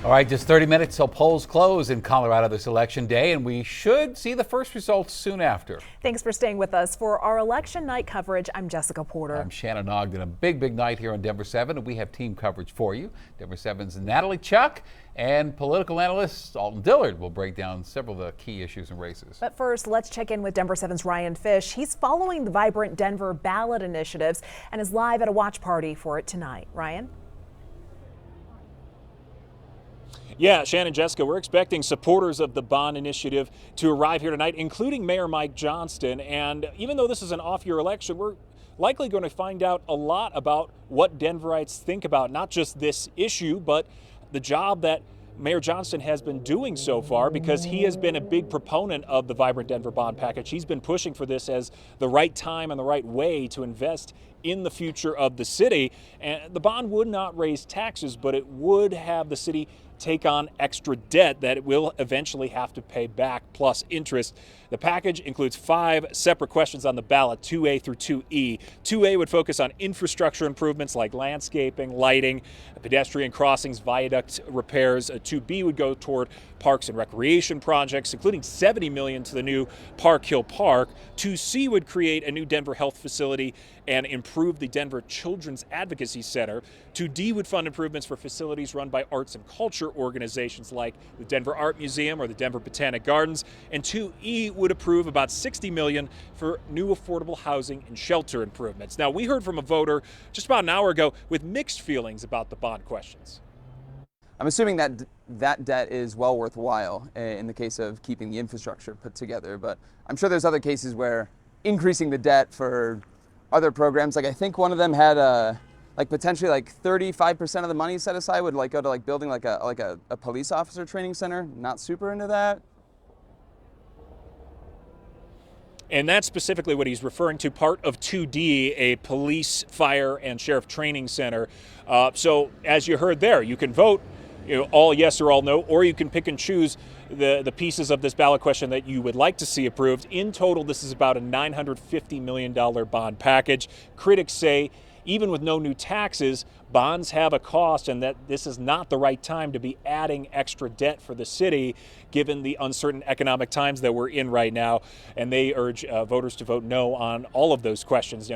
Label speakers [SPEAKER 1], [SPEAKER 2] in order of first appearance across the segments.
[SPEAKER 1] All right, just 30 minutes till polls close in Colorado this election day, and we should see the first results soon after.
[SPEAKER 2] Thanks for staying with us. For our election night coverage, I'm Jessica Porter.
[SPEAKER 1] I'm Shannon Ogden. A big night here on Denver7, and we have team coverage for you. Denver7's Natalie Chuck and political analyst Alton Dillard will break down several of the key issues and races.
[SPEAKER 2] But first, let's check in with Denver7's Ryan Fish. He's following the vibrant Denver ballot initiatives and is live at a watch party for it tonight. Ryan?
[SPEAKER 3] Yeah, Shannon, Jessica, we're expecting supporters of the bond initiative to arrive here tonight, including Mayor Mike Johnston. And even though this is an off-year election, we're likely going to find out a lot about what Denverites think about not just this issue, but the job that Mayor Johnston has been doing so far, because he has been a big proponent of the Vibrant Denver bond package. He's been pushing for this as the right time and the right way to invest in the future of the city. And the bond would not raise taxes, but it would have the city take on extra debt that it will eventually have to pay back, plus interest. The package includes 5 separate questions on the ballot, 2A through 2E. 2A would focus on infrastructure improvements like landscaping, lighting, pedestrian crossings, viaduct repairs. 2B would go toward parks and recreation projects, including $70 million to the new Park Hill Park. 2C would create a new Denver health facility and improve the Denver Children's Advocacy Center. 2D would fund improvements for facilities run by arts and culture organizations like the Denver Art Museum or the Denver Botanic Gardens. And 2E would approve about $60 million for new affordable housing and shelter improvements. Now, we heard from a voter just about an hour ago with mixed feelings about the bond questions.
[SPEAKER 4] I'm assuming that that debt is well worthwhile in the case of keeping the infrastructure put together, but I'm sure there's other cases where increasing the debt for other programs, like I think one of them had like potentially like 35% of the money set aside would like go to like building like a police officer training center. Not super into that.
[SPEAKER 3] And that's specifically what he's referring to, part of 2D, a police, fire, and sheriff training center. So as you heard there, you can vote all yes or all no, or you can pick and choose the pieces of this ballot question that you would like to see approved. In total, this is about a $950 million bond package. Critics say even with no new taxes, bonds have a cost, and that this is not the right time to be adding extra debt for the city, given the uncertain economic times that we're in right now. And they urge voters to vote no on all of those questions.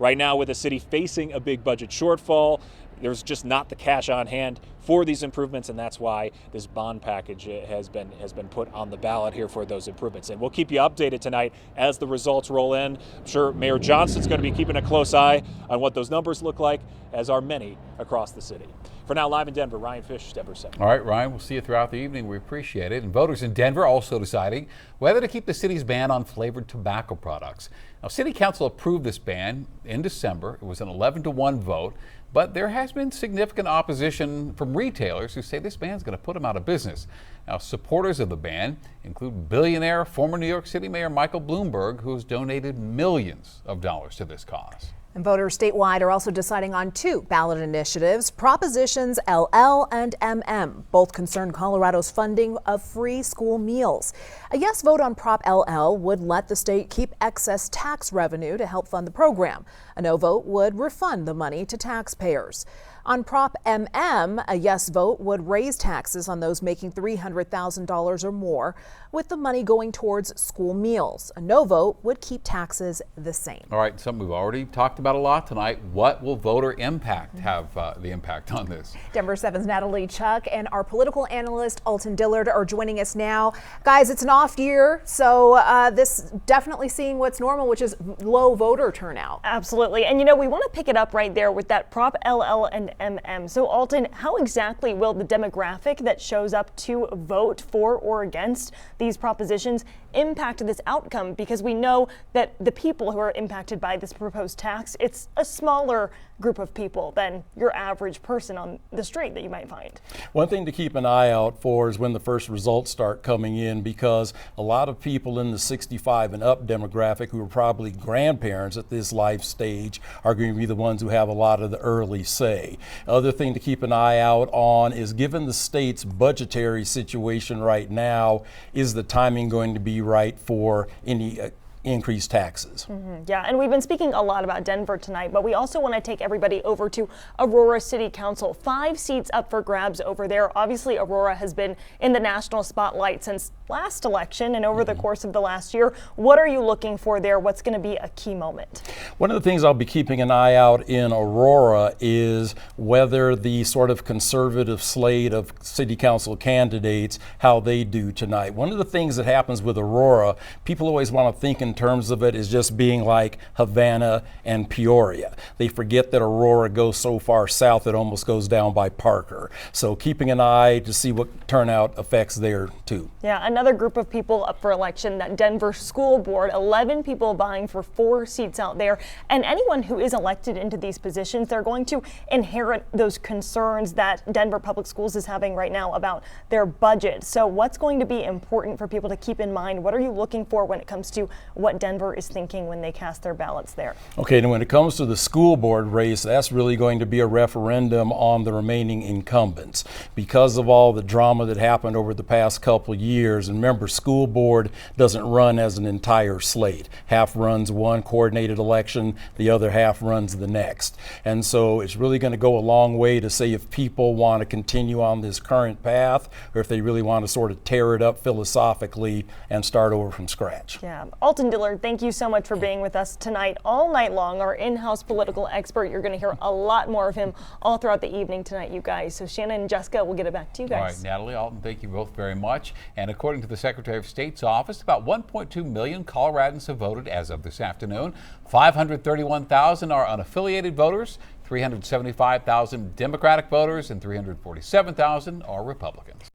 [SPEAKER 3] Right now, with the city facing a big budget shortfall, there's just not the cash on hand for these improvements, and that's why this bond package has been put on the ballot here for those improvements. And we'll keep you updated tonight as the results roll in. I'm sure Mayor Johnston's going to be keeping a close eye on what those numbers look like, as are many across the city. For now, live in Denver, Ryan Fish, Denver7.
[SPEAKER 1] All right, Ryan, we'll see you throughout the evening. We appreciate it. And voters in Denver also deciding whether to keep the city's ban on flavored tobacco products. Now, City Council approved this ban in December. It was an 11-1 vote, but there has been significant opposition from retailers who say this ban is going to put them out of business. Now, supporters of the ban include billionaire former New York City Mayor Michael Bloomberg, who has donated millions of dollars to this cause.
[SPEAKER 2] And voters statewide are also deciding on 2 ballot initiatives, Propositions LL and MM. Both concern Colorado's funding of free school meals. A yes vote on Prop LL would let the state keep excess tax revenue to help fund the program. A no vote would refund the money to taxpayers. On Prop MM, a yes vote would raise taxes on those making $300,000 or more, with the money going towards school meals. A no vote would keep taxes the same.
[SPEAKER 1] All right, something we've already talked about a lot tonight. What will voter impact have the impact on this?
[SPEAKER 2] Denver7's Natalie Chuck and our political analyst Alton Dillard are joining us now. Guys, it's an off year, so this definitely seeing what's normal, which is low voter turnout.
[SPEAKER 5] Absolutely. And we want to pick it up right there with that Prop LL and MM. So Alton, how exactly will the demographic that shows up to vote for or against these propositions impact this outcome? Because we know that the people who are impacted by this proposed tax, it's a smaller group of people than your average person on the street that you might find.
[SPEAKER 6] One thing to keep an eye out for is when the first results start coming in, because a lot of people in the 65 and up demographic who are probably grandparents at this life stage are going to be the ones who have a lot of the early say. Other thing to keep an eye out on is, given the state's budgetary situation right now, is the timing going to be right for any increased taxes.
[SPEAKER 5] Yeah, and we've been speaking a lot about Denver tonight, but we also want to take everybody over to Aurora City Council. 5 seats up for grabs over there. Obviously, Aurora has been in the national spotlight since last election and over the course of the last year. What are you looking for there? What's going to be a key moment?
[SPEAKER 6] One of the things I'll be keeping an eye out in Aurora is whether the sort of conservative slate of city council candidates, how they do tonight. One of the things that happens with Aurora, people always want to think in terms of it as just being like Havana and Peoria. They forget that Aurora goes so far south it almost goes down by Parker. So keeping an eye to see what turnout affects there too.
[SPEAKER 5] Yeah, another group of people up for election, that Denver School Board, 11 people vying for 4 seats out there. And anyone who is elected into these positions, they're going to inherit those concerns that Denver Public Schools is having right now about their budget. So what's going to be important for people to keep in mind? What are you looking for when it comes to what Denver is thinking when they cast their ballots there?
[SPEAKER 6] Okay, and when it comes to the school board race, that's really going to be a referendum on the remaining incumbents. Because of all the drama that happened over the past couple years, and remember, school board doesn't run as an entire slate. Half runs one coordinated election, the other half runs the next. And so it's really going to go a long way to say if people want to continue on this current path or if they really want to sort of tear it up philosophically and start over from scratch.
[SPEAKER 5] Yeah, Alton Dillard, thank you so much for being with us tonight all night long. Our in-house political expert. You're going to hear a lot more of him all throughout the evening tonight, you guys. So Shannon and Jessica, we'll get it back to you guys.
[SPEAKER 1] All right, Natalie, Alton, thank you both very much. And according to the Secretary of State's office, about 1.2 million Coloradans have voted as of this afternoon. 531,000 are unaffiliated voters, 375,000 Democratic voters, and 347,000 are Republicans.